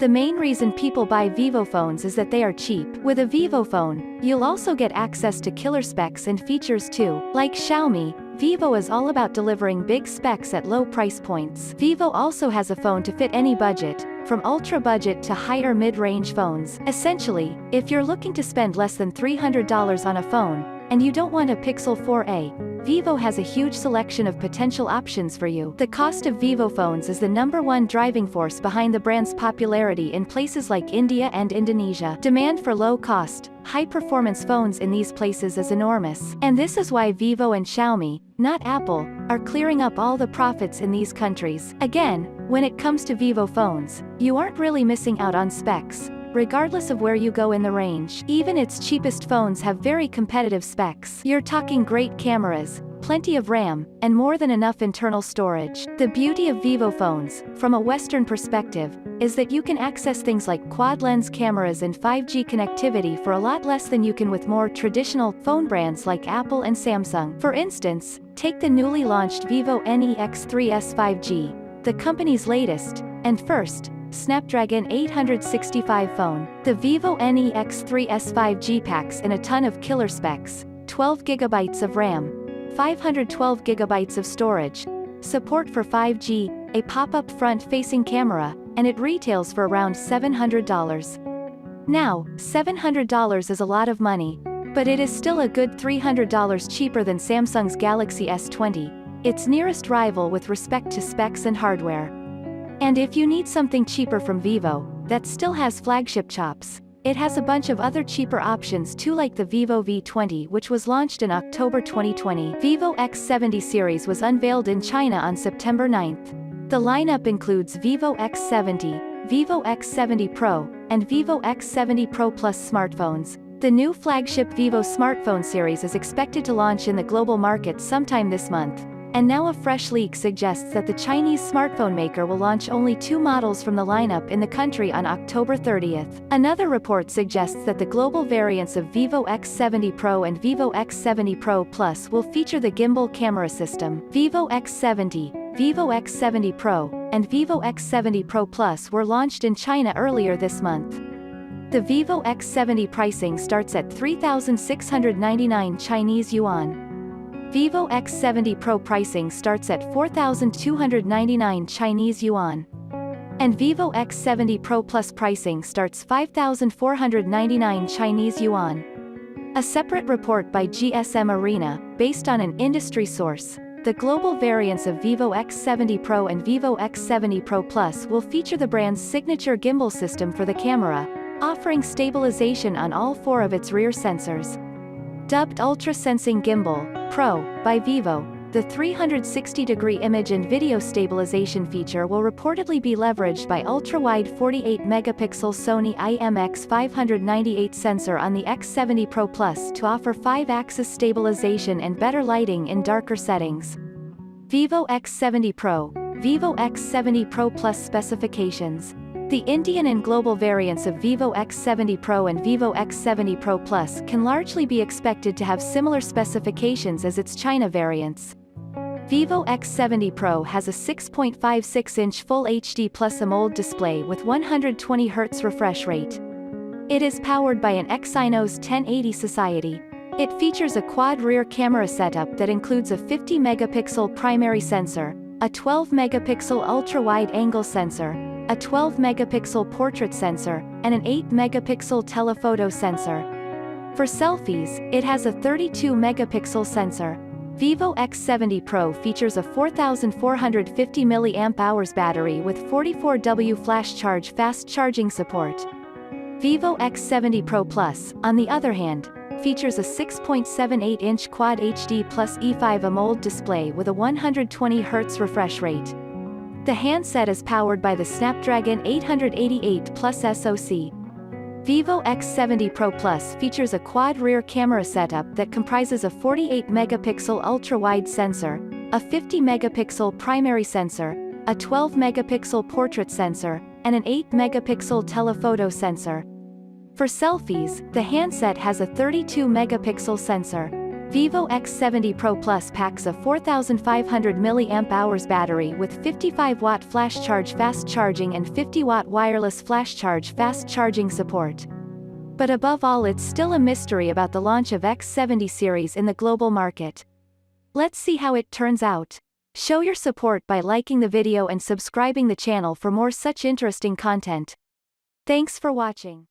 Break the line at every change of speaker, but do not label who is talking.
The main reason people buy Vivo phones is that they are cheap. With a Vivo phone, you'll also get access to killer specs and features too. Like Xiaomi, Vivo is all about delivering big specs at low price points. Vivo also has a phone to fit any budget, from ultra-budget to higher mid-range phones. Essentially, if you're looking to spend less than $300 on a phone, and you don't want a Pixel 4a, Vivo has a huge selection of potential options for you. The cost of Vivo phones is the #1 driving force behind the brand's popularity in places like India and Indonesia. Demand for low-cost, high-performance phones in these places is enormous. And this is why Vivo and Xiaomi, not Apple, are clearing up all the profits in these countries. Again, when it comes to Vivo phones, you aren't really missing out on specs, regardless of where you go in the range. Even its cheapest phones have very competitive specs. You're talking great cameras, plenty of RAM, and more than enough internal storage. The beauty of Vivo phones, from a Western perspective, is that you can access things like quad-lens cameras and 5G connectivity for a lot less than you can with more traditional phone brands like Apple and Samsung. For instance, take the newly launched Vivo X70 5G, the company's latest, and first, Snapdragon 865 phone. The Vivo X70 5G packs in a ton of killer specs: 12 GB of RAM, 512 GB of storage, support for 5G, a pop-up front-facing camera, and it retails for around $700. Now, $700 is a lot of money, but it is still a good $300 cheaper than Samsung's Galaxy S20, its nearest rival with respect to specs and hardware. And if you need something cheaper from Vivo, that still has flagship chops, it has a bunch of other cheaper options too, like the Vivo V20, which was launched in October 2020. Vivo X70 series was unveiled in China on September 9th. The lineup includes Vivo X70, Vivo X70 Pro, and Vivo X70 Pro Plus smartphones. The new flagship Vivo smartphone series is expected to launch in the global market sometime this month. And now a fresh leak suggests that the Chinese smartphone maker will launch only 2 models from the lineup in the country on October 30th. Another report suggests that the global variants of Vivo X70 Pro and Vivo X70 Pro Plus will feature the gimbal camera system. Vivo X70, Vivo X70 Pro, and Vivo X70 Pro Plus were launched in China earlier this month. The Vivo X70 pricing starts at 3,699 Chinese yuan. Vivo X70 Pro pricing starts at 4,299 Chinese yuan. And Vivo X70 Pro Plus pricing starts 5,499 Chinese yuan. A separate report by GSM Arena, based on an industry source, the global variants of Vivo X70 Pro and Vivo X70 Pro Plus will feature the brand's signature gimbal system for the camera, offering stabilization on all 4 of its rear sensors. Dubbed Ultra Sensing Gimbal Pro by Vivo, the 360-degree image and video stabilization feature will reportedly be leveraged by ultra-wide 48-megapixel Sony IMX598 sensor on the X70 Pro Plus to offer 5-axis stabilization and better lighting in darker settings. Vivo X70 Pro, Vivo X70 Pro Plus specifications. The Indian and global variants of Vivo X70 Pro and Vivo X70 Pro Plus can largely be expected to have similar specifications as its China variants. Vivo X70 Pro has a 6.56-inch Full HD Plus AMOLED display with 120 Hz refresh rate. It is powered by an Exynos 1080 Society. It features a quad rear camera setup that includes a 50-megapixel primary sensor, a 12-megapixel ultra-wide-angle sensor, a 12-megapixel portrait sensor, and an 8-megapixel telephoto sensor. For selfies, it has a 32-megapixel sensor. Vivo X70 Pro features a 4,450 mAh battery with 44W flash charge fast charging support. Vivo X70 Pro Plus, on the other hand, features a 6.78-inch Quad HD Plus E5 AMOLED display with a 120 Hz refresh rate. The handset is powered by the Snapdragon 888 Plus SoC. Vivo X70 Pro Plus features a quad rear camera setup that comprises a 48-megapixel ultra-wide sensor, a 50-megapixel primary sensor, a 12-megapixel portrait sensor, and an 8-megapixel telephoto sensor. For selfies, the handset has a 32-megapixel sensor. Vivo X70 Pro Plus packs a 4500 mAh battery with 55-watt flash charge fast charging and 50-watt wireless flash charge fast charging support. But above all, it's still a mystery about the launch of X70 series in the global market. Let's see how it turns out. Show your support by liking the video and subscribing the channel for more such interesting content. Thanks for watching.